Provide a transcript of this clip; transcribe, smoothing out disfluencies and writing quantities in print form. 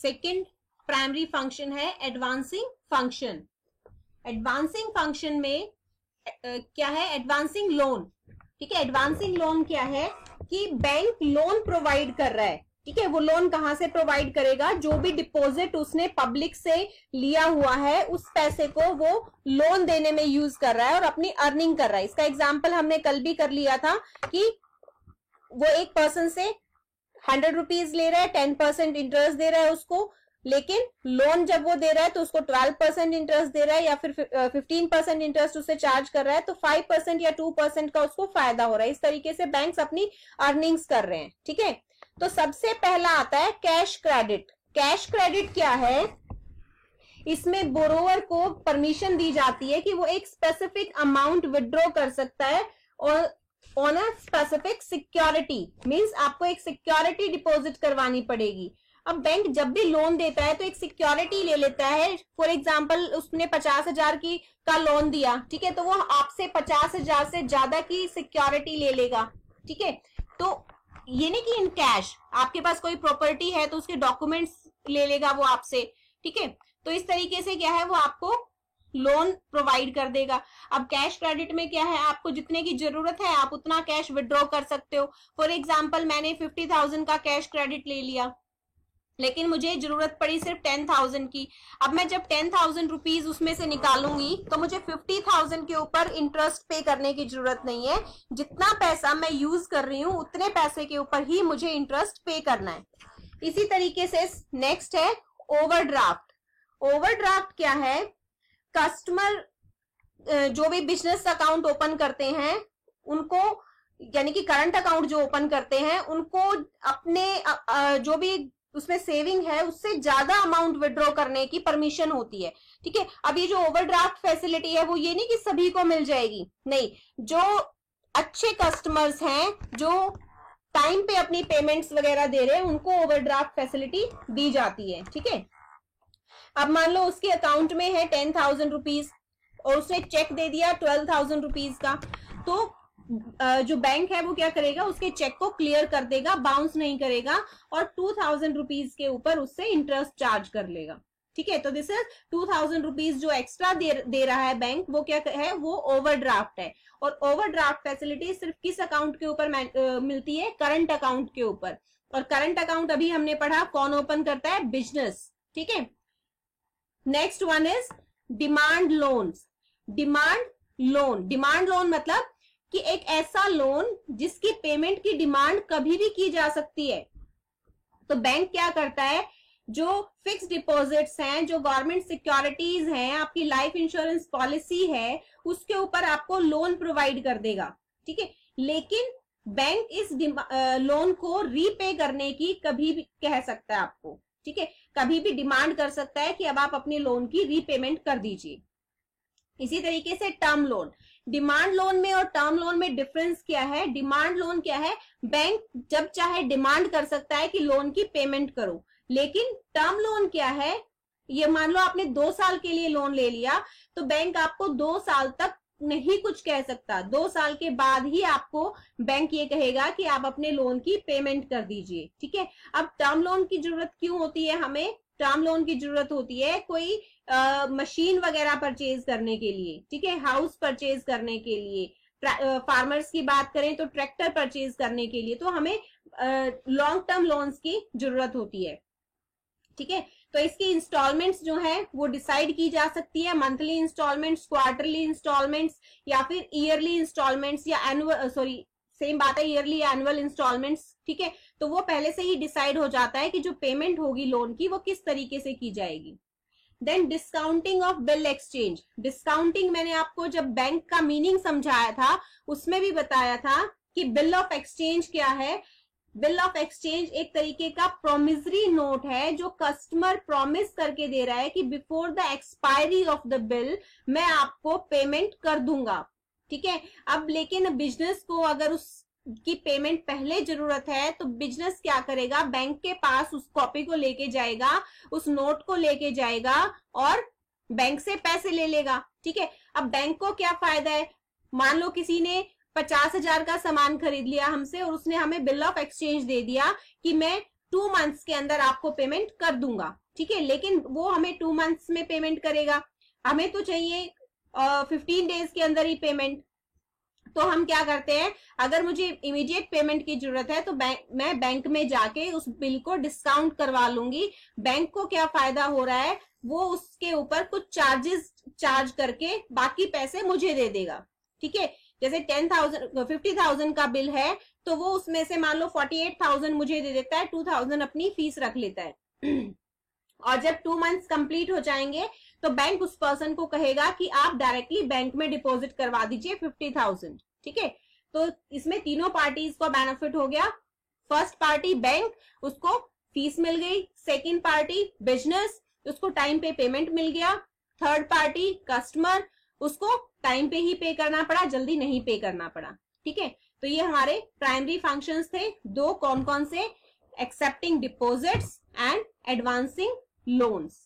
Second primary function है advancing function. Advancing function में क्या है, एडवांसिंग लोन। ठीक है, एडवांसिंग लोन क्या है कि बैंक लोन प्रोवाइड कर रहा है। ठीक है, वो लोन कहां से प्रोवाइड करेगा, जो भी डिपॉजिट उसने पब्लिक से लिया हुआ है उस पैसे को वो लोन देने में यूज कर रहा है और अपनी अर्निंग कर रहा है। इसका एग्जांपल हमने कल भी कर लिया था कि वो एक पर्सन से 100 रुपीज ले रहा है, 10% इंटरेस्ट दे रहा है उसको, लेकिन लोन जब वो दे रहा है तो उसको 12% इंटरेस्ट दे रहा है या फिर 15% इंटरेस्ट उससे चार्ज कर रहा है, तो 5% या 2% का उसको फायदा हो रहा है। इस तरीके से बैंक्स अपनी अर्निंग्स कर रहे हैं। ठीक है, तो सबसे पहला आता है कैश क्रेडिट। कैश क्रेडिट क्या है, इसमें बोरोवर को परमिशन दी जाती है कि वो एक स्पेसिफिक अमाउंट विड्रॉ कर सकता है और on a specific security, means आपको एक सिक्योरिटी डिपॉजिट करवानी पड़ेगी। अब बैंक जब भी लोन देता है तो एक सिक्योरिटी ले लेता है। फॉर एग्जांपल उसने 50,000 की का लोन दिया, ठीक है, तो वो आपसे 50,000 से ज्यादा की सिक्योरिटी ले लेगा। ठीक है, तो ये नहीं कि इन कैश, आपके पास कोई प्रॉपर्टी है तो उसके डॉक्यूमेंट्स ले लेगा वो आपसे। ठीक है, तो इस तरीके से क्या है, वो आपको लोन प्रोवाइड कर देगा। अब कैश क्रेडिट में क्या है, आपको जितने की जरूरत है आप उतना कैश विड्रॉ कर सकते हो। फॉर एग्जांपल मैंने 50,000 का कैश क्रेडिट ले लिया, लेकिन मुझे जरूरत पड़ी सिर्फ 10,000 की। अब मैं जब 10,000 रुपीज उसमें से निकालूंगी तो मुझे 50,000 के ऊपर इंटरेस्ट पे करने की जरूरत नहीं है। जितना पैसा मैं यूज कर रही हूँ उतने पैसे के ऊपर ही मुझे इंटरेस्ट पे करना है। इसी तरीके से नेक्स्ट है ओवरड्राफ्ट। ओवरड्राफ्ट क्या है, कस्टमर जो भी बिजनेस अकाउंट ओपन करते हैं उनको, यानी कि करंट अकाउंट जो ओपन करते हैं उनको अपने जो भी उसमें सेविंग है उससे ज्यादा अमाउंट विड्रॉ करने की परमिशन होती है। ठीक है, अब ये जो ओवरड्राफ्ट फैसिलिटी है वो ये नहीं कि सभी को मिल जाएगी, नहीं, जो अच्छे कस्टमर्स हैं जो टाइम पे अपनी पेमेंट्स वगैरह दे रहे हैं उनको ओवरड्राफ्ट फैसिलिटी दी जाती है। ठीक है, अब मान लो उसके अकाउंट में है 10,000 रुपीज और उसने चेक दे दिया 12,000 रुपीज का, तो जो बैंक है वो क्या करेगा, उसके चेक को क्लियर कर देगा, बाउंस नहीं करेगा और 2,000 रुपीज के ऊपर उससे इंटरेस्ट चार्ज कर लेगा। ठीक है, तो दिस इज 2,000 रुपीज जो एक्स्ट्रा दे रहा है बैंक, वो क्या है, वो ओवरड्राफ्ट है। और ओवरड्राफ्ट फैसिलिटी सिर्फ किस अकाउंट के ऊपर मिलती है, करंट अकाउंट के ऊपर। और करंट अकाउंट अभी हमने पढ़ा कौन ओपन करता है, बिजनेस। ठीक है, next one is demand loans. Demand loan, demand loan मतलब कि एक ऐसा लोन जिसकी पेमेंट की डिमांड कभी भी की जा सकती है। तो बैंक क्या करता है, जो फिक्स डिपॉजिट्स हैं, जो गवर्नमेंट सिक्योरिटीज हैं, आपकी लाइफ इंश्योरेंस पॉलिसी है, उसके ऊपर आपको लोन प्रोवाइड कर देगा। ठीक है, लेकिन बैंक इस लोन को रीपे करने की कभी भी कह सकता है आपको। ठीक है, कभी भी डिमांड कर सकता है कि अब आप अपने लोन की रीपेमेंट कर दीजिए। इसी तरीके से टर्म लोन, डिमांड लोन में और टर्म लोन में डिफरेंस क्या है, डिमांड लोन क्या है, बैंक जब चाहे डिमांड कर सकता है कि लोन की पेमेंट करो, लेकिन टर्म लोन क्या है, ये मान लो आपने 2 साल के लिए लोन ले लिया तो बैंक आपको 2 साल तक नहीं कुछ कह सकता। 2 साल के बाद ही आपको बैंक ये कहेगा कि आप अपने लोन की पेमेंट कर दीजिए। ठीक है, अब टर्म लोन की जरूरत क्यों होती है हमें, टर्म लोन की जरूरत होती है कोई मशीन वगैरह परचेज करने के लिए। ठीक है, हाउस परचेज करने के लिए, फार्मर्स की बात करें तो ट्रैक्टर परचेज करने के लिए, तो हमें लॉन्ग टर्म लोन्स की जरूरत होती है। ठीक है, तो इसकी इंस्टॉलमेंट्स जो है वो डिसाइड की जा सकती है, मंथली इंस्टॉलमेंट्स, क्वार्टरली इंस्टॉलमेंट्स या फिर ईयरली इंस्टॉलमेंट्स या एनुअल, सॉरी सेम बात है, ईयरली एनुअल इंस्टॉलमेंट्स। ठीक है, तो वो पहले से ही डिसाइड हो जाता है कि जो पेमेंट होगी लोन की वो किस तरीके से की जाएगी। Then discounting of bill exchange. Discounting मैंने आपको जब बैंक का मीनिंग समझाया था उसमें भी बताया था कि बिल ऑफ एक्सचेंज क्या है। बिल ऑफ एक्सचेंज एक तरीके का प्रोमिसरी नोट है जो कस्टमर प्रॉमिस करके दे रहा है कि before the expiry of the bill मैं आपको पेमेंट कर दूंगा। ठीक है, अब लेकिन बिजनेस को अगर उसकी पेमेंट पहले जरूरत है तो बिजनेस क्या करेगा, बैंक के पास उस कॉपी को लेके जाएगा, उस नोट को लेके जाएगा और बैंक से पैसे ले लेगा। ठीक है, अब बैंक को क्या फायदा है, मान लो किसी ने 50,000 का सामान खरीद लिया हमसे और उसने हमें बिल ऑफ एक्सचेंज दे दिया कि मैं 2 मंथ्स के अंदर आपको पेमेंट कर दूंगा, ठीक है। लेकिन वो हमें 2 मंथ्स में पेमेंट करेगा, हमें तो चाहिए 15 डेज के अंदर ही पेमेंट। तो हम क्या करते हैं, अगर मुझे इमीडिएट पेमेंट की जरूरत है तो मैं बैंक में जाके उस बिल को डिस्काउंट करवा लूंगी। बैंक को क्या फायदा हो रहा है, वो उसके ऊपर कुछ चार्जेस चार्ज करके बाकी पैसे मुझे दे देगा, ठीक है। जैसे 50,000 का बिल है तो वो उसमें से मान लो 48,000 मुझे दे देता है, 2,000 अपनी फीस रख लेता है। और जब 2 मंथ्स कंप्लीट हो जाएंगे तो बैंक उस पर्सन को कहेगा कि आप डायरेक्टली बैंक में डिपॉजिट करवा दीजिए 50,000, ठीक है। तो इसमें तीनों पार्टीज को बेनिफिट हो गया। फर्स्ट पार्टी बैंक, उसको फीस मिल गई। सेकंड पार्टी बिजनेस, उसको टाइम पे पेमेंट मिल गया। थर्ड पार्टी कस्टमर, उसको टाइम पे ही पे करना पड़ा, जल्दी नहीं पे करना पड़ा, ठीक है। तो ये हमारे प्राइमरी फंक्शंस थे दो, कौन कौन से, accepting deposits and advancing loans.